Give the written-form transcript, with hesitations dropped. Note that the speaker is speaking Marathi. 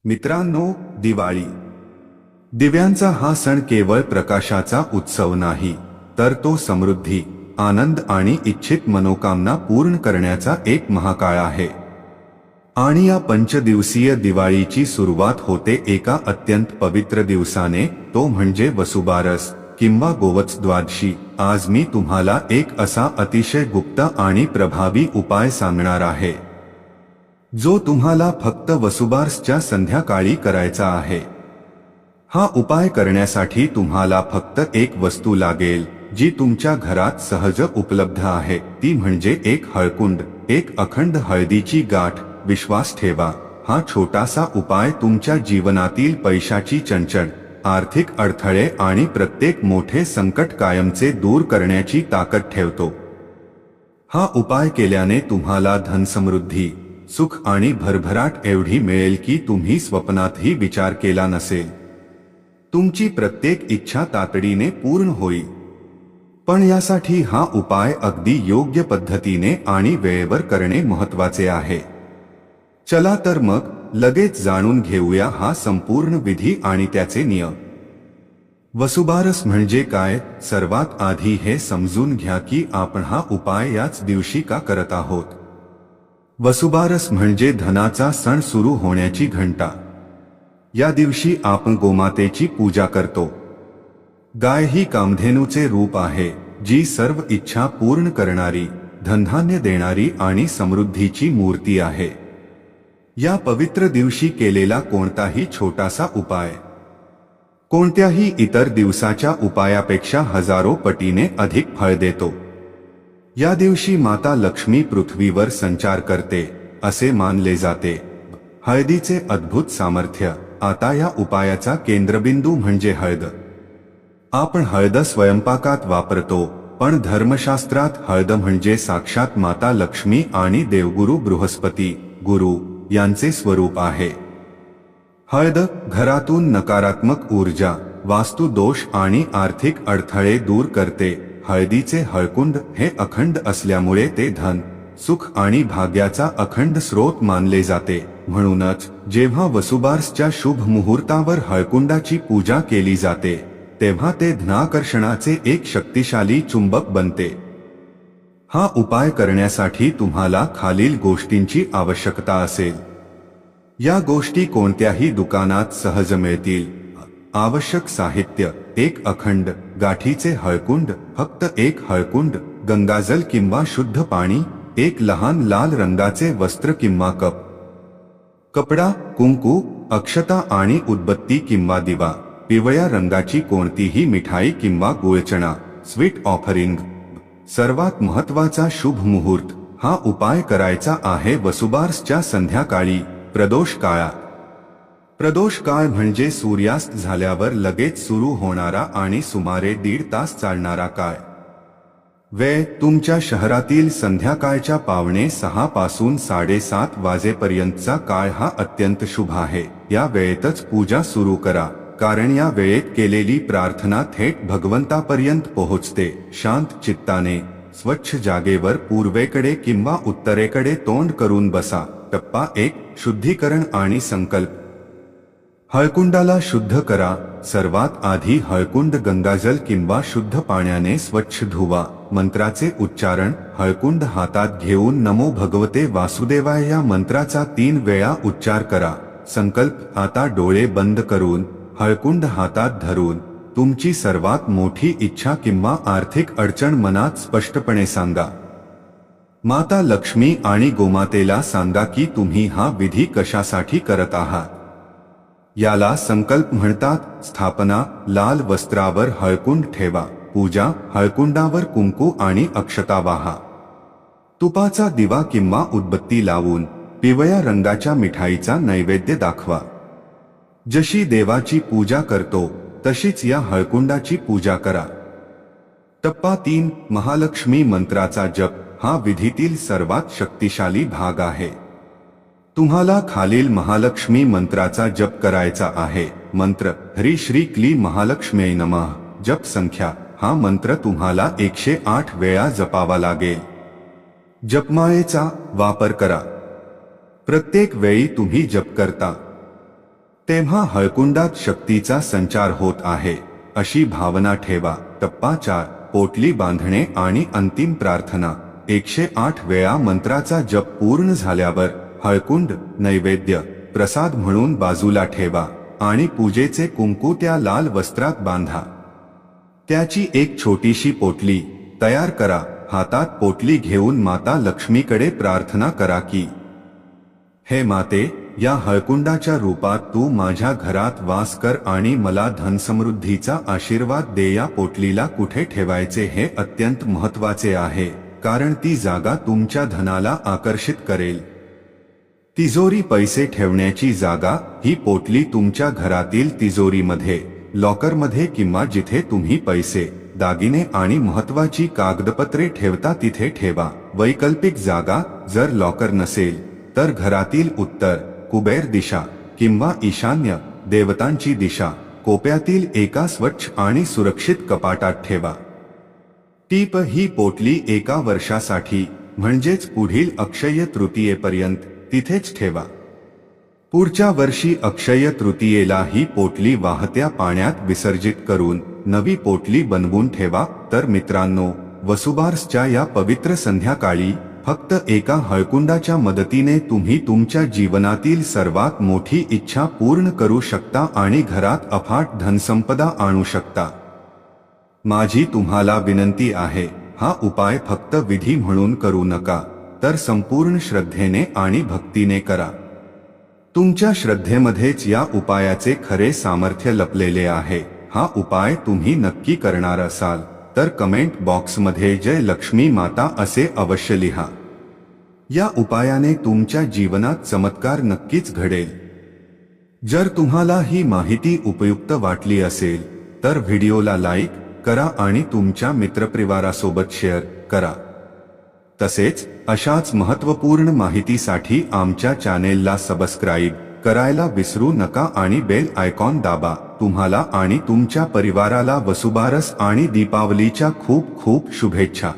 मित्रांनो, दिवाळी दिव्यांचा हा सण केवळ प्रकाशाचा उत्सव नाही, तर तो समृद्धी, आनंद आणि इच्छित मनोकामना पूर्ण करण्याचा एक महाकाळ आहे. आणि या पंचदिवसीय दिवाळीची सुरुवात होते एका अत्यंत पवित्र दिवसाने, तो म्हणजे वसुबारस किंवा गोवत्स द्वादशी. आज मी तुम्हाला एक असा अतिशय गुप्त आणि प्रभावी उपाय सांगणार आहे, जो तुम्हाला फक्त वसुबारसच्या संध्याकाळी करायचा आहे. हा उपाय करण्यासाठी तुम्हाला फक्त एक वस्तू लागेल, जी तुमच्या घरात सहज उपलब्ध आहे. ती म्हणजे एक हळकुंड, एक अखंड हळदीची गाठ. विश्वास ठेवा, हा छोटासा उपाय तुमच्या जीवनातील पैशाची चणचण, आर्थिक अडथळे आणि प्रत्येक मोठे संकट कायमचे दूर करण्याची ताकद ठेवतो. हा उपाय केल्याने तुम्हाला धनसमृद्धी, सुख आणि भरभराट एवढी मिळेल की तुम्ही स्वप्नातही विचार केला नसेल. तुमची प्रत्येक इच्छा तातडीने पूर्ण होईल. पण यासाठी हा उपाय अगदी योग्य पद्धतीने आणि वेळेवर करणे महत्त्वाचे आहे. चला तर मग लगेच जाणून घेऊया हा संपूर्ण विधी आणि त्याचे नियम. वसुबारस म्हणजे काय? सर्वात आधी हे समजून घ्या की आपण हा उपाय याच दिवशी का करत आहोत. वसुबारस म्हणजे धनाचा सण सुरू होण्याची घंटा. या दिवशी आपण गोमातेची पूजा करतो. गाय ही कामधेनूचे रूप आहे, जी सर्व इच्छा पूर्ण करणारी, धनधान्य देणारी आणि समृद्धीची मूर्ती आहे. या पवित्र दिवशी केलेला कोणताही छोटासा उपाय कोणत्याही इतर दिवसाच्या उपायापेक्षा हजारो पटीने अधिक फळ देतो. या दिवशी माता लक्ष्मी पृथ्वीवर संचार करते असे मानले जाते. हळदीचे अद्भुत सामर्थ्य. आता या उपायाचा केंद्रबिंदू म्हणजे हळद. आपण हळद स्वयंपाकात वापरतो, पण धर्मशास्त्रात हळद म्हणजे साक्षात माता लक्ष्मी आणि देवगुरु बृहस्पती गुरु यांचे स्वरूप आहे. हळद घरातून नकारात्मक ऊर्जा, वास्तु दोष आणि आर्थिक अडथळे दूर करते. हळदीचे हळकुंड हे अखंड असल्यामुळे ते धन, सुख आणि भाग्याचा अखंड स्रोत मानले जाते. म्हणूनच जेव्हा वसुबारसच्या शुभ मुहूर्तावर हळकुंडाची पूजा केली जाते, तेव्हा ते धनाकर्षणाचे एक शक्तिशाली चुंबक बनते. हा उपाय करण्यासाठी तुम्हाला खालील गोष्टींची आवश्यकता असेल. या गोष्टी कोणत्याही दुकानात सहज मिळतील. आवश्यक साहित्य: एक अखंड गाठीचे हळकुंड, फक्त एक हळकुंड, गंगाजल किंवा शुद्ध पाणी, एक लहान लाल रंगाचे वस्त्र किंवा कपडा, कुंकू, अक्षता आणि उदबत्ती किंवा दिवा, पिवळ्या रंगाची कोणतीही मिठाई किंवा गुळचणा, स्वीट ऑफरिंग. सर्वात महत्त्वाचा शुभ मुहूर्त. हा उपाय करायचा आहे वसुबारसच्या संध्याकाळी, प्रदोष काळात. प्रदोष काळ म्हणजे सूर्यास्त झाल्यावर लगेच सुरू होणारा आणि सुमारे 1.5 तास चालणारा काळ. वेळ: तुमच्या शहरातील संध्याकाळच्या 5:45 पासून 7:30 वाजेपर्यंतचा काळ हा अत्यंत शुभ आहे. या वेळेतच पूजा सुरू करा, कारण या वेळेत केलेली प्रार्थना थेट भगवंतापर्यंत पोहोचते. शांत चित्ताने, स्वच्छ जागेवर पूर्वेकडे किंवा उत्तरेकडे तोंड करून बसा. टप्पा 1: शुद्धीकरण आणि संकल्प. हळकुंडाला शुद्ध करा. सर्वात आधी हळकुंड गंगाजल किंवा शुद्ध पाण्याने स्वच्छ धुवा. मंत्राचे उच्चारण: हळकुंड हातात घेऊन नमो भगवते वासुदेवाय या मंत्राचा 3 वेळा उच्चार करा. संकल्प: आता डोळे बंद करून, हळकुंड हातात धरून, तुमची सर्वात मोठी इच्छा किंवा आर्थिक अडचण मनात स्पष्टपणे सांगा. माता लक्ष्मी आणि गोमातेला सांगा की तुम्ही हा विधी कशासाठी करत आहात. याला संकल्प म्हणतात. स्थापना: लाल वस्त्रावर हळकुंड ठेवा. पूजा: हळकुंडावर कुंकू आणि अक्षता वाहा. तुपाचा दिवा किंवा उदबत्ती लावून पिवळ्या रंगाच्या मिठाईचा नैवेद्य दाखवा. जशी देवाची पूजा करतो तशीच या हळकुंडाची पूजा करा. टप्पा 3: महालक्ष्मी मंत्राचा जप. हा विधीतील सर्वात शक्तिशाली भाग आहे. तुम्हाला खालील महालक्ष्मी मंत्राचा जप करायचा आहे. मंत्र: ह्री श्री क्ली महालक्ष्म्यै नमः. जप संख्या: हा मंत्र तुम्हाला 108 वेळा जपावा लागेल. जपमाळेचा वापर करा. प्रत्येक वेळी तुम्ही जप करता तेव्हा हळकुंडात शक्तीचा संचार होत आहे अशी भावना ठेवा. टप्पा 4. पोटली बांधणे आणि अंतिम प्रार्थना. 108 वेळा मंत्राचा जप पूर्ण झाल्यावर हळकुंड नैवेद्य प्रसाद म्हणून बाजूला ठेवा आणि पूजेचे कुंकू त्या लाल वस्त्रात बांधा. त्याची एक छोटीशी पोटली तयार करा. हातात पोटली घेऊन माता लक्ष्मीकडे प्रार्थना करा की, हे माते, या हळकुंडाच्या रूपात तू माझ्या घरात वास कर आणि मला धनसमृद्धीचा आशीर्वाद दे. या पोटलीला कुठे ठेवायचे हे अत्यंत महत्त्वाचे आहे, कारण ती जागा तुमच्या धनाला आकर्षित करेल. तिजोरी पैसे ठेवण्याची जागा. ही पोटली तुमच्या घरातील तिजोरीमध्ये, लॉकरमध्ये किंवा जिथे तुम्ही पैसे, दागिने आणि महत्त्वाची कागदपत्रे ठेवता तिथे ठेवा. वैकल्पिक जागा. जर लॉकर नसेल तर घरातील उत्तर, कुबेर दिशा किंवा ईशान्य देवतांची दिशा कोपऱ्यातील एका स्वच्छ आणि सुरक्षित कपाटात ठेवा. टीप: ही पोटली 1 वर्षासाठी म्हणजेच पुढील अक्षय तृतीयेपर्यंत तिथेच ठेवा. पुढच्या वर्षी अक्षय तृतीयेला ही पोटली वाहत्या पाण्यात विसर्जित करून नवी पोटली बनवून ठेवा. तर मित्रांनो, वसुबारसच्या या पवित्र संध्याकाळी फक्त एका हळकुंडाच्या मदतीने तुम्ही तुमच्या जीवनातील सर्वात मोठी इच्छा पूर्ण करू शकता आणि घरात अफाट धनसंपदा आणू शकता. माझी तुम्हाला विनंती आहे, हा उपाय फक्त विधी म्हणून करू नका, तर संपूर्ण श्रद्धेने आणि भक्तीने करा. तुमच्या श्रद्धेमध्येच या उपायाचे खरे सामर्थ्य लपलेले आहे. हा उपाय तुम्ही नक्की करणार असाल तर कमेंट बॉक्समध्ये जय लक्ष्मी माता असे अवश्य लिहा. या उपायाने तुमच्या जीवनात चमत्कार नक्कीच घडेल. जर तुम्हाला ही माहिती उपयुक्त वाटली असेल तर व्हिडिओला लाईक करा आणि तुमच्या मित्रपरिवारासोबत शेअर करा. तसेच अशाच महत्त्वपूर्ण माहितीसाठी आमच्या चॅनेलला सबस्क्राईब करायला विसरू नका आणि बेल आयकॉन दाबा. तुम्हाला आणि तुमच्या परिवाराला वसुबारस आणि दीपावलीच्या खूप खूप शुभेच्छा.